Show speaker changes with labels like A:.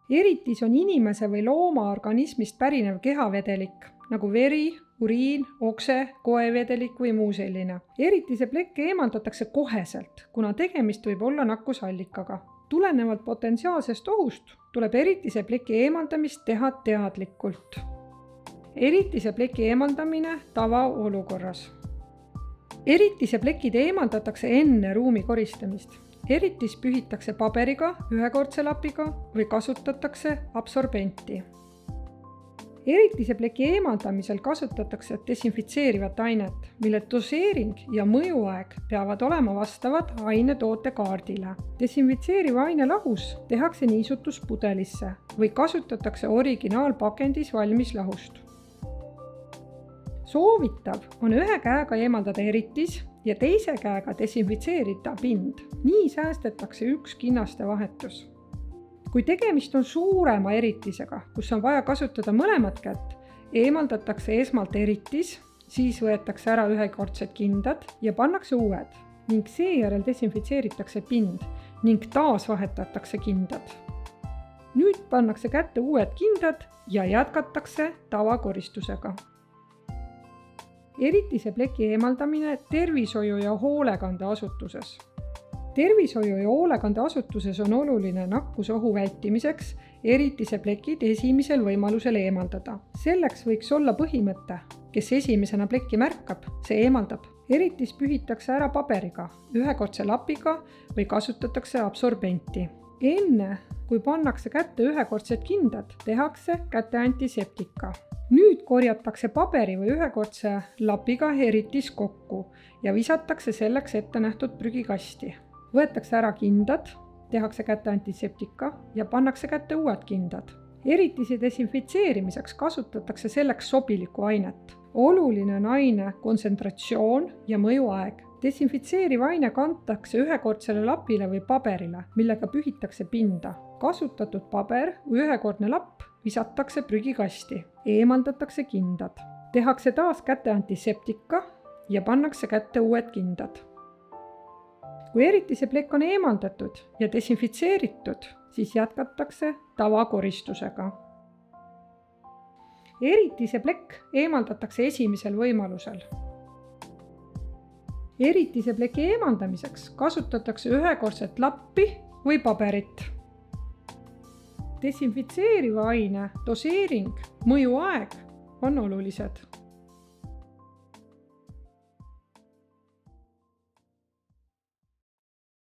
A: Eritis on inimese või looma organismist pärinev kehavedelik, nagu veri, uriin, okse, koevedelik või muu selline. Eritise plekke eemaldatakse koheselt, kuna tegemist võib olla nakkusallikaga. Tulenevalt potentsiaalsest ohust tuleb eritise pleki eemaldamist teha teadlikult. Eritise pleki eemaldamine tavaolukorras. Eritise plekid eemaldatakse enne ruumi koristamist. Eritis pühitakse paberiga, ühekordse lapiga või kasutatakse absorbenti. Eritise pleki eemaldamisel kasutatakse desinfitseerivat ainet, mille doseering ja mõjuaeg peavad olema vastavad ainetoote kaardile. Desinfitseeriva aine lahus tehakse niisutus pudelisse või kasutatakse originaalpakendis valmis lahust. Soovitav on ühe käega eemaldada eritis ja teise käega desinfitseerida pind. Nii säästetakse üks kinnaste vahetus. Kui tegemist on suurema eritisega, kus on vaja kasutada mõlemat kätt, eemaldatakse esmalt eritis, siis võetakse ära ühekordsed kindad ja pannakse uued ning seejärel desinfitseeritakse pind ning taas vahetatakse kindad. Nüüd pannakse kätte uued kindad ja jätkatakse tavakoristusega. Eritise pleki eemaldamine tervishoiu- ja hoolekandeasutuses. Tervishoiu- ja hoolekandeasutuses on oluline nakkusohu vältimiseks eritise plekid esimesel võimalusel eemaldada. Selleks võiks olla põhimõte, kes esimesena plekki märkab, see eemaldab. Eritis pühitakse ära paberiga, ühekordse lapiga või kasutatakse absorbenti. Enne, kui pannakse kätte ühekordsed kindad, tehakse käte antiseptika. Nüüd korjatakse paberi või ühekordse lapiga eritis kokku ja visatakse selleks ette nähtud prügikasti. Võetakse ära kindad, tehakse käte antiseptika ja pannakse kätte uued kindad. Eritise desinfitseerimiseks kasutatakse selleks sobilikku ainet. Oluline on aine kontsentratsioon ja mõjuaeg. Desinfitseeriv aine kantakse ühekordsele lapile või paberile, millega pühitakse pinda. Kasutatud paber või ühekordne lapp visatakse prügikasti, eemaldatakse kindad. Tehakse taas käte antiseptika ja pannakse kätte uued kindad. Kui eritise plekk on eemaldatud ja desinfitseeritud, siis jätkatakse tavakoristusega. Eritise plekk eemaldatakse esimesel võimalusel. Eritise pleki eemaldamiseks kasutatakse ühekordset lappi või paberit. Desinfitseeriva aine doseering, mõjuaeg on olulised.